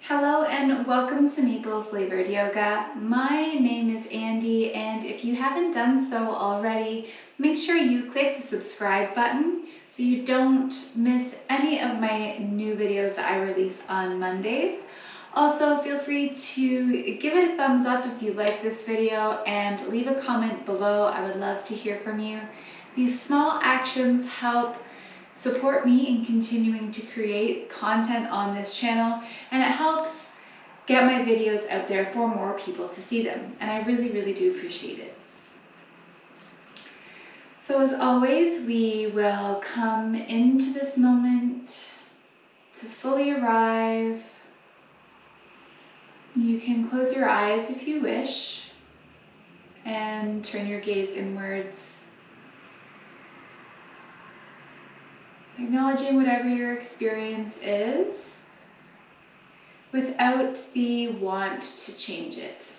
Hello and welcome to Maple Flavored Yoga. My name is Andy, and if you haven't done so already, make sure you click the subscribe button so you don't miss any of my new videos that I release on Mondays. Also, feel free to give it a thumbs up if you like this video and leave a comment below. I would love to hear from you. These small actions help support me in continuing to create content on this channel, and it helps get my videos out there for more people to see them, and I really do appreciate it. So as always, we will come into this moment to fully arrive. You can close your eyes if you wish and turn your gaze inwards, acknowledging whatever your experience is without the want to change it.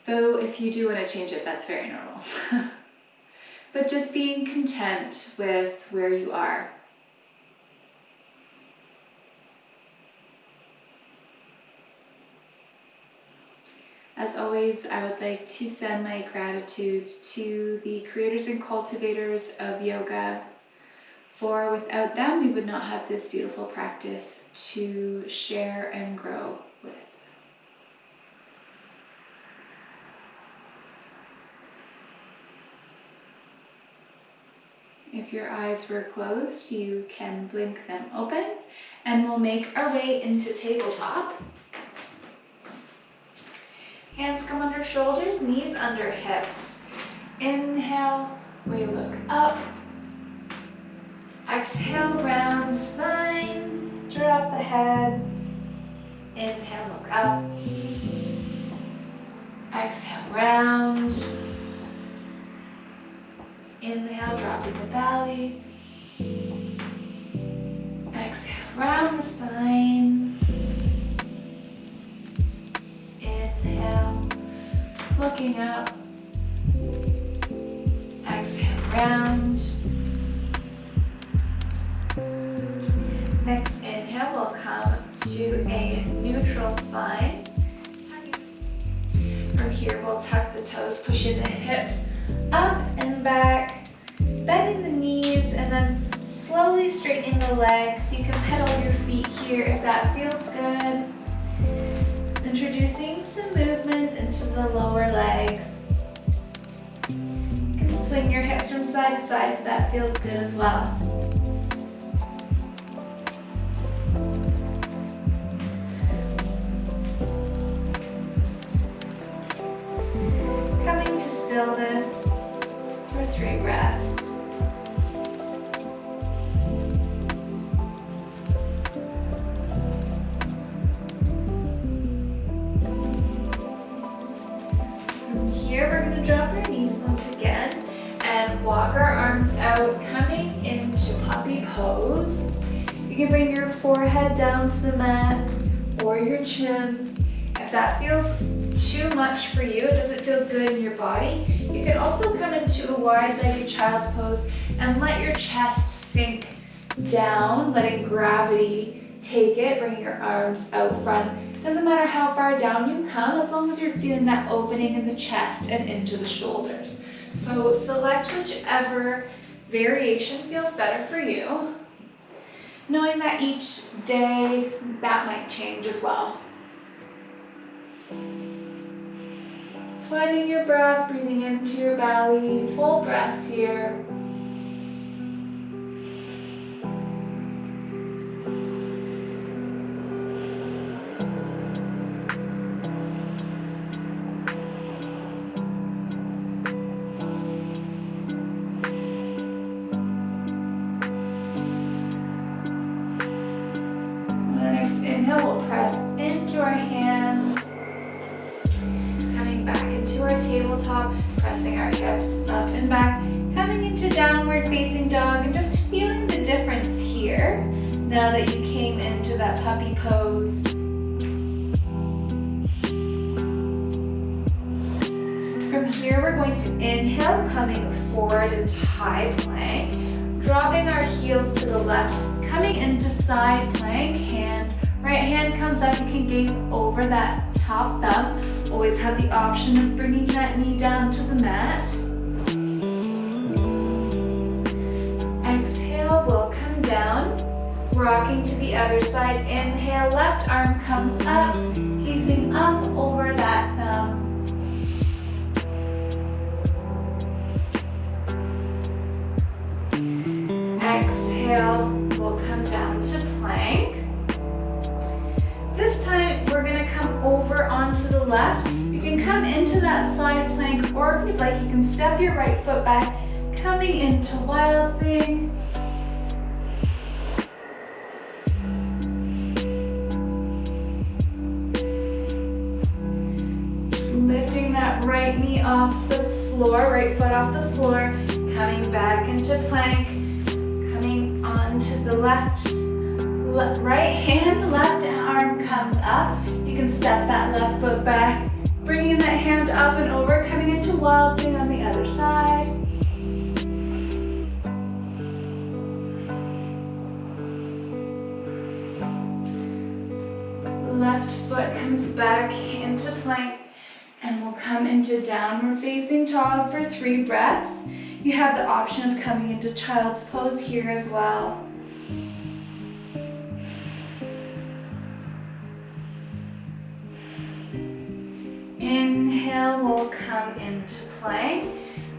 Though if you do want to change it, that's very normal. But just being content with where you are. As always, I would like to send my gratitude to the creators and cultivators of yoga, for without them, we would not have this beautiful practice to share and grow with. If your eyes were closed, you can blink them open, and we'll make our way into tabletop. Hands come under shoulders, knees under hips. Inhale, we look up. Exhale, round the spine, drop the head. Inhale, look up. Exhale, round. Inhale, dropping the belly. Exhale, round the spine. Inhale, looking up. Exhale, round. Next inhale, we'll come to a neutral spine. From here, we'll tuck the toes, pushing the hips up and back, bending the knees, and then slowly straightening the legs. You can pedal your feet here if that feels good. Introducing some movement into the lower legs. You can swing your hips from side to side if that feels good as well. Coming to stillness for 3 breaths. Here we're going to drop our knees once again and walk our arms out, coming into puppy pose. You can bring your forehead down to the mat or your chin. If that feels too much for you, it doesn't feel good in your body, you can also come into a wide-legged child's pose and let your chest sink down, letting gravity take it, bringing your arms out front. Doesn't matter how far down you come, as long as you're feeling that opening in the chest and into the shoulders. So select whichever variation feels better for you, knowing that each day that might change as well. Finding your breath, breathing into your belly, full breaths here. Inhale, we'll press into our hands, coming back into our tabletop, pressing our hips up and back, coming into downward facing dog, and just feeling the difference here now that you came into that puppy pose. From here, we're going to inhale, coming forward into high plank, dropping our heels to the left Coming into side plank, right hand comes up, you can gaze over that top thumb. Always have the option of bringing that knee down to the mat. Exhale, we'll come down, rocking to the other side. Inhale, left arm comes up, gazing up over that thumb. Exhale, we'll come down to plank. This time we're going to come over onto the left. You can come into that side plank, or if you'd like, you can step your right foot back, coming into wild thing. Lifting that right knee off the floor, right foot off the floor, coming back into plank, coming onto the left, right hand, left arm comes up. You can step that left foot back, bringing that hand up and over, coming into wild thing on the other side. Left foot comes back into plank, and we'll come into downward facing dog for 3 breaths. You have the option of coming into child's pose here as well. Inhale, we'll come into plank,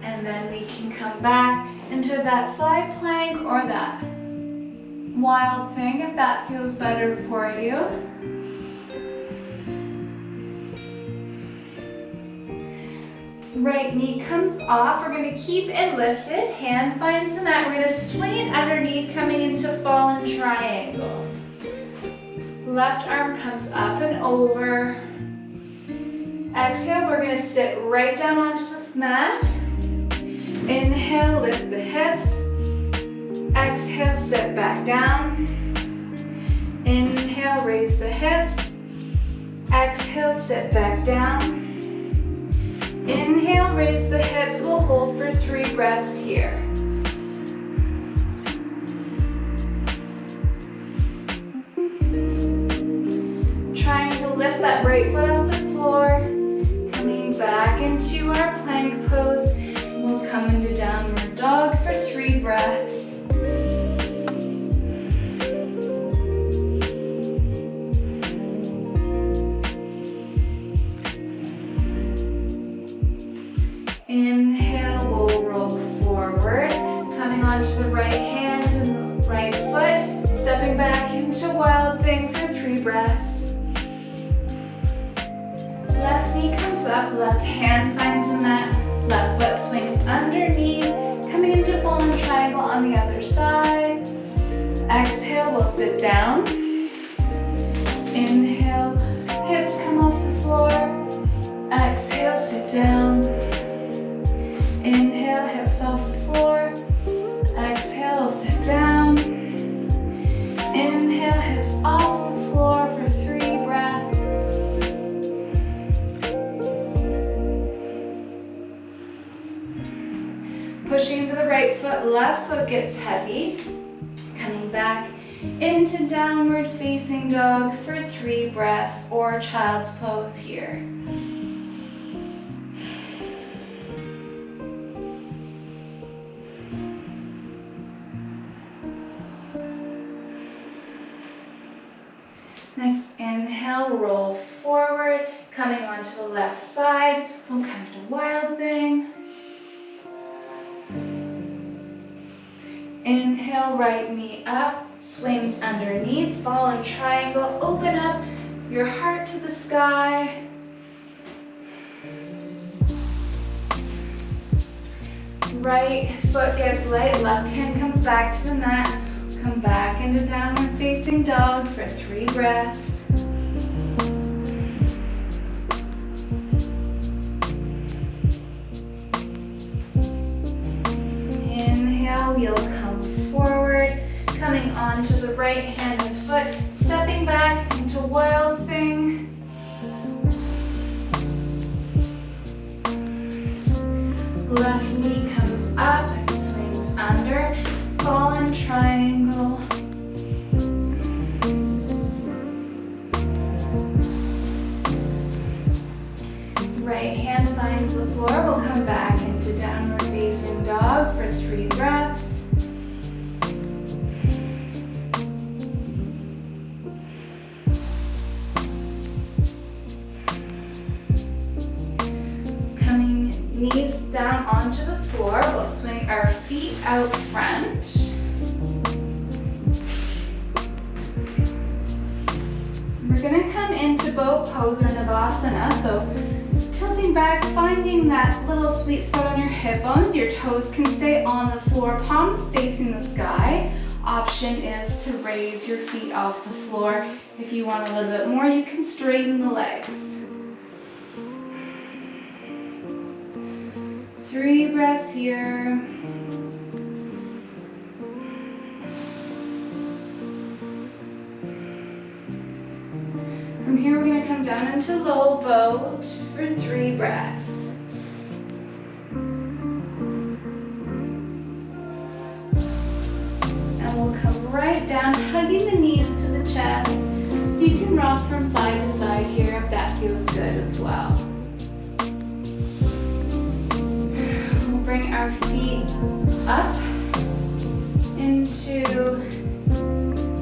and then we can come back into that side plank or that wild thing if that feels better for you. Right knee comes off. We're going to keep it lifted. Hand finds the mat. We're going to swing it underneath, coming into fallen triangle. Left arm comes up and over. Exhale, we're going to sit right down onto the mat. Inhale, lift the hips. Exhale, sit back down. Inhale, raise the hips. Exhale, sit back down. Inhale, raise the hips. We'll hold for 3 breaths here. Trying to lift that right foot off the floor. Coming back into our plank pose. We'll come into downward dog for 3 breaths. Inhale, we'll roll forward, coming onto the right hand and the right foot, stepping back into wild thing for 3 breaths. Left knee comes up, left hand finds the mat, left foot swings underneath, coming into fallen triangle on the other side. Exhale, we'll sit down. Inhale, hips come off the floor. Exhale, sit down. Inhale, hips off the floor. Exhale, sit down. Inhale, hips off the floor for 3 breaths. Pushing into the right foot, left foot gets heavy. Coming back into downward facing dog for 3 breaths, or child's pose here. Next, inhale, roll forward, coming onto the left side. We'll come to wild thing. Inhale, right knee up, swings underneath, fallen triangle. Open up your heart to the sky. Right foot gets light, left hand comes back to the mat. Come back into downward facing dog for 3 breaths. Inhale, you'll come forward, coming onto the right hand and foot, stepping back into wild thing. Left knee comes up, swings under, fallen triangle. floor, we'll swing our feet out front. We're gonna come into Poser Navasana, so tilting back, finding that little sweet spot on your hip bones. Your toes can stay on the floor, palms facing the sky. Option is to raise your feet off the floor. If you want a little bit more, you can straighten the legs. 3 breaths here. From here, we're going to come down into low boat for 3 breaths. And we'll come right down, hugging the knees to the chest. You can rock from side to side here if that feels good as well. We'll bring our feet up into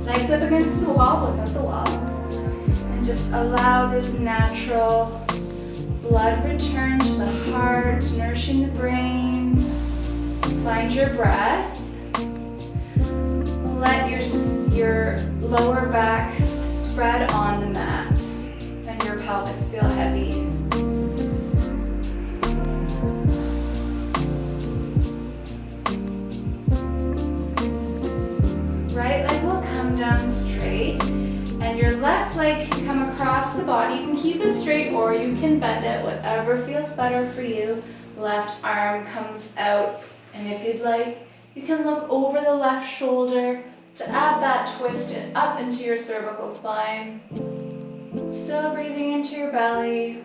legs up against the wall, look at the wall. And just allow this natural blood return to the heart, nourishing the brain. Find your breath. Let your lower back spread on the mat and your pelvis feel heavy. Right leg will come down straight and your left leg can come across the body. You can keep it straight or you can bend it, whatever feels better for you. Left arm comes out, and if you'd like, you can look over the left shoulder to add that twist up into your cervical spine. Still breathing into your belly.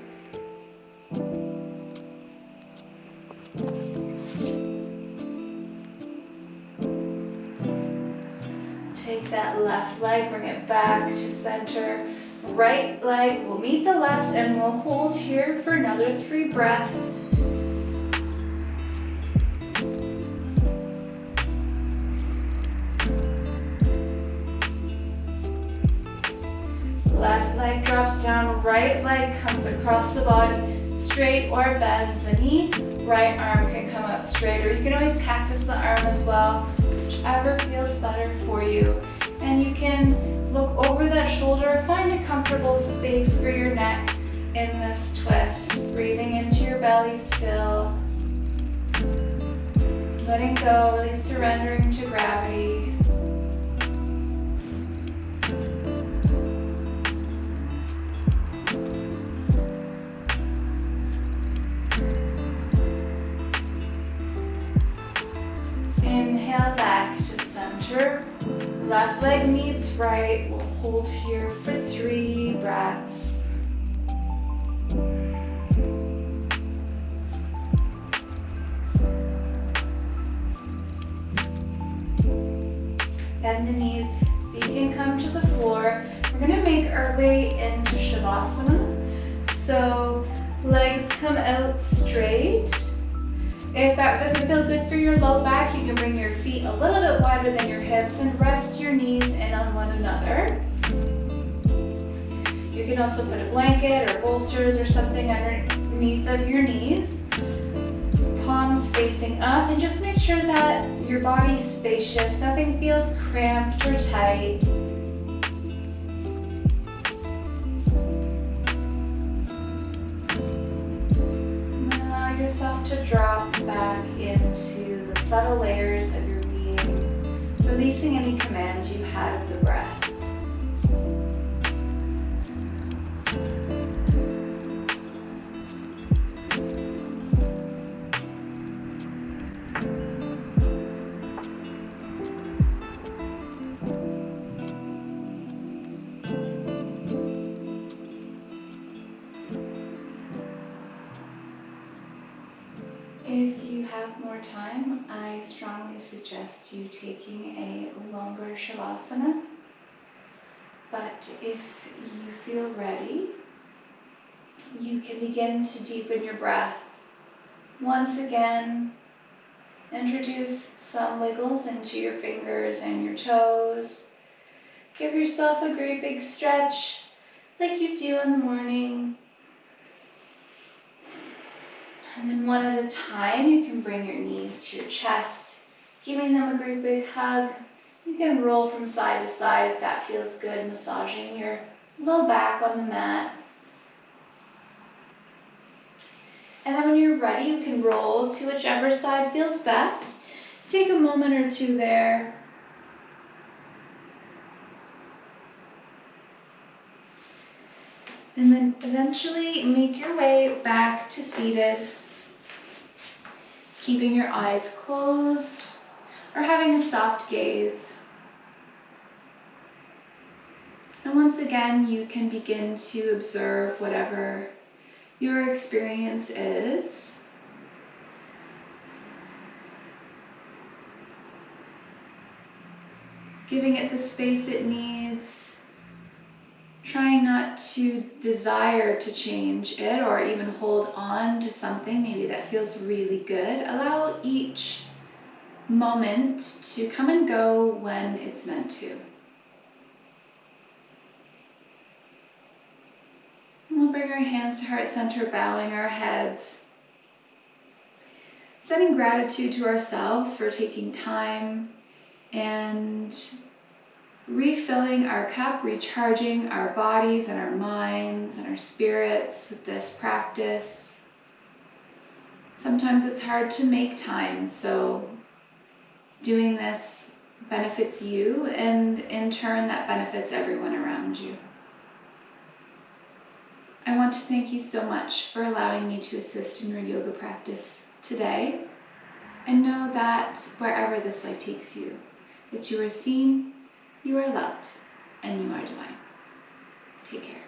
Take that left leg, bring it back to center. Right leg will meet the left and we'll hold here for another 3 breaths. Left leg drops down, right leg comes across the body, straight or bend the knee. Right arm can come up straight, or you can always cactus the arm as well, whichever feels better for you. And you can look over that shoulder, find a comfortable space for your neck in this twist. Breathing into your belly still. Letting go, really surrendering to gravity. Inhale back to center. Left leg meets right. We'll hold here for 3 breaths. Bend the knees. Feet can come to the floor. We're going to make our way into Shavasana. So legs come out straight. If that doesn't feel good for your low back, you can bring your feet a little bit wider than your hips and rest your knees in on one another. You can also put a blanket or bolsters or something underneath of your knees. Palms facing up, and just make sure that your body's spacious, nothing feels cramped or tight. Yourself to drop back into the subtle layers of your being, releasing any commands you had of the breath. If you have more time, I strongly suggest you taking a longer Shavasana. But if you feel ready, you can begin to deepen your breath. Once again, introduce some wiggles into your fingers and your toes. Give yourself a great big stretch like you do in the morning. And then one at a time, you can bring your knees to your chest, giving them a great big hug. You can roll from side to side if that feels good, massaging your low back on the mat. And then when you're ready, you can roll to whichever side feels best. Take a moment or two there. And then eventually make your way back to seated, keeping your eyes closed or having a soft gaze. And once again, you can begin to observe whatever your experience is. Giving it the space it needs. Trying not to desire to change it or even hold on to something maybe that feels really good. Allow each moment to come and go when it's meant to. And we'll bring our hands to heart center, bowing our heads. Sending gratitude to ourselves for taking time and refilling our cup, recharging our bodies and our minds and our spirits with this practice. Sometimes it's hard to make time, so doing this benefits you, and in turn that benefits everyone around you. I want to thank you so much for allowing me to assist in your yoga practice today, and know that wherever this life takes you, that you are seen, you are loved, and you are divine. Take care.